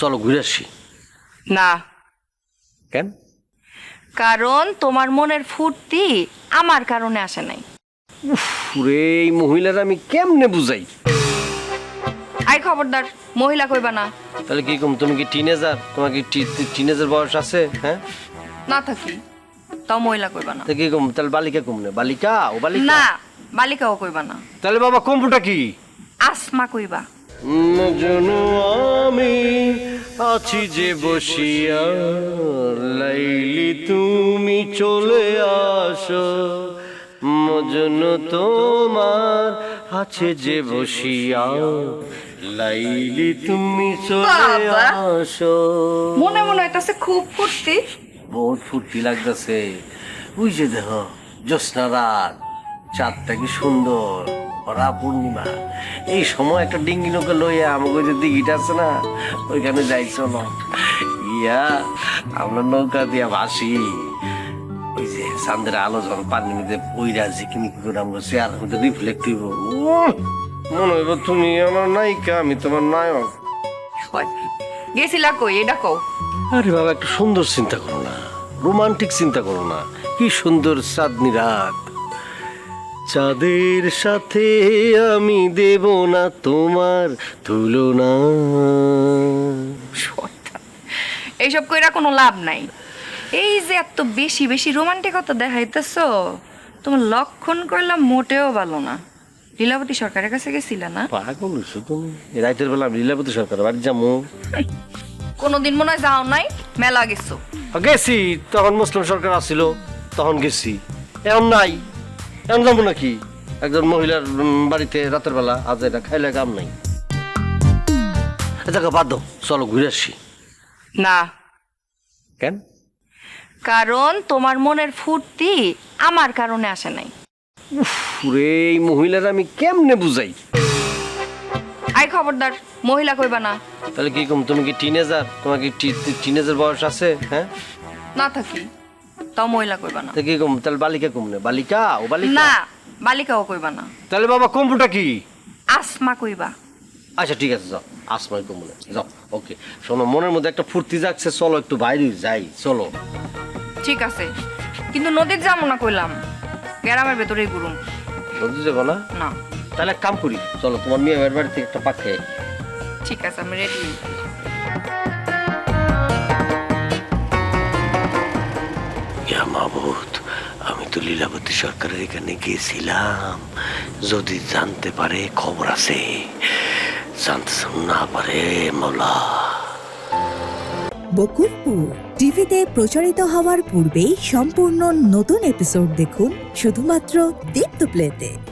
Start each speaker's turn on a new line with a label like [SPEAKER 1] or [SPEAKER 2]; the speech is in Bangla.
[SPEAKER 1] চলো ঘুরে আসি।
[SPEAKER 2] না,
[SPEAKER 1] কেন?
[SPEAKER 2] কারণ তোমার মনের ফুর্তি আমার কারণে আসে নাই।
[SPEAKER 1] পুরে এই মহিলার আমি কেমনে বুঝাই?
[SPEAKER 2] আই খবরদার, মহিলা কইবা না।
[SPEAKER 1] তাহলে কি কম, তুমি কি টিনেজার? তোমার কি টিনেজার বয়স আছে? হ্যাঁ,
[SPEAKER 2] না থাকি তাও মহিলা কইবা না।
[SPEAKER 1] তা কি কম, তাহলে বালিকা কমনে? বালিকা ও বালিকা
[SPEAKER 2] না, বালিকাও কইবা না।
[SPEAKER 1] তাহলে বাবা কম্পুটা কি?
[SPEAKER 2] আসমা কইবা।
[SPEAKER 1] মজনু আমি আছি যে বসিয়া, লাইলি তুমি চলে আসো। মজনু তোমার আছে যে বসিয়া, লাইলি তুমি চলে
[SPEAKER 2] বাবা।
[SPEAKER 1] আসো।
[SPEAKER 2] মনে মনে হইতাছে খুব ফুর্তি।
[SPEAKER 1] বহুত ফুর্তি লাগতেছে। ওই যে দেখো জ্যোৎস্না রাত, চাঁদটা কি সুন্দর, ভরা পূর্ণিমা। এই সময় একটা ডিঙ্গি নৌকা লইয়া আমাকে যে দিঘিটা আছে না, ওইখানে যাইছো না ইয়া, আমরা নৌকা দিয়া ভাসি। ওই যে চাঁদের আলো যখন পানির মধ্যে পইরা ঝিকিমিকি করে আমরা চেয়ারের মধ্যে রিফ্লেক্ট হইব, মনে হইব তুমি আমার নায়িকা, আমি তোমার নায়ক।
[SPEAKER 2] গেছিলা কই এটা কও।
[SPEAKER 1] আরে বাবা, একটু সুন্দর চিন্তা করো না, রোমান্টিক চিন্তা করো না। কি সুন্দর চাঁদনি রাত, চাঁদের সাথে আমি দেব না তোমার তুলনা।
[SPEAKER 2] এইসব কইরা কোনো লাভ নাই। এই যে এত বেশি বেশি রোমান্টিকতা দেখাইতেছো, তোমার লক্ষণ করলাম মোটেও ভালো না। লীলাবতী সরকারের কাছে গেছিলা না?
[SPEAKER 1] পাগল হইছো তুমি? এই রাতের বেলা আমি লীলাবতী সরকার বাড়ি যাবো?
[SPEAKER 2] কোনোদিন মনে হয় যাও নাই, মেলা গেছো।
[SPEAKER 1] গেছি, তখন মুসলিম সরকার আসছিল, তখন গেছি। এখন নাই, এখন যাবো নাকি একজন মহিলার বাড়িতে রাতের বেলা? আজ এটা খাইলে কাম নাই। এটা বাদ দাও, চলো ঘুরে আসি।
[SPEAKER 2] না,
[SPEAKER 1] কেন?
[SPEAKER 2] কারণ তোমার মনের ফুর্তি আমার কারণে আসে নাই।
[SPEAKER 1] পুরে এই মহিলার আমি কেমনে বুঝাই?
[SPEAKER 2] আই খবরদার, মহিলা কইবা না।
[SPEAKER 1] তাহলে কি কম, তুমি কি টিনেজার? তোমার কি টিনেজার বয়স আছে? হ্যাঁ,
[SPEAKER 2] না থাকি তাও মহিলা কইবা না।
[SPEAKER 1] তা কি কম, তাহলে বালিকা কমনে? বালিকা ও বালিকা
[SPEAKER 2] না, বালিকাও কইবা না।
[SPEAKER 1] তাহলে বাবা কম্পুটা কি?
[SPEAKER 2] আসমা কইবা।
[SPEAKER 1] আচ্ছা ঠিক আছে, যাও আসমাই কমনে যাও। ওকে শোনো, মনের মধ্যে একটা ফুর্তি যাচ্ছে, চলো একটু বাইরে যাই, চলো।
[SPEAKER 2] ঠিক আছে, কিন্তু নদীর যাবো না কইলাম, গ্রামের ভেতরেই ঘুরুম।
[SPEAKER 1] নদী যাবো না?
[SPEAKER 2] না,
[SPEAKER 1] তাহলে এক কাম করি, চলো তোমার মেয়ে বাড়ি থেকে একটা পাক খেয়ে।
[SPEAKER 2] ঠিক আছে, আমি রেডি।
[SPEAKER 1] ইয়া মাহবুদ, আমি তো লীলাবতী সরকারের এখানে গেছিলাম, যদি জানতে পারে খবর আছে, জানতে না পারে মৌলা।
[SPEAKER 3] বকুলপুর টিভিতে প্রচারিত হওয়ার পূর্বেই সম্পূর্ণ নতুন এপিসোড দেখুন শুধুমাত্র দীপ্ত প্লেতে।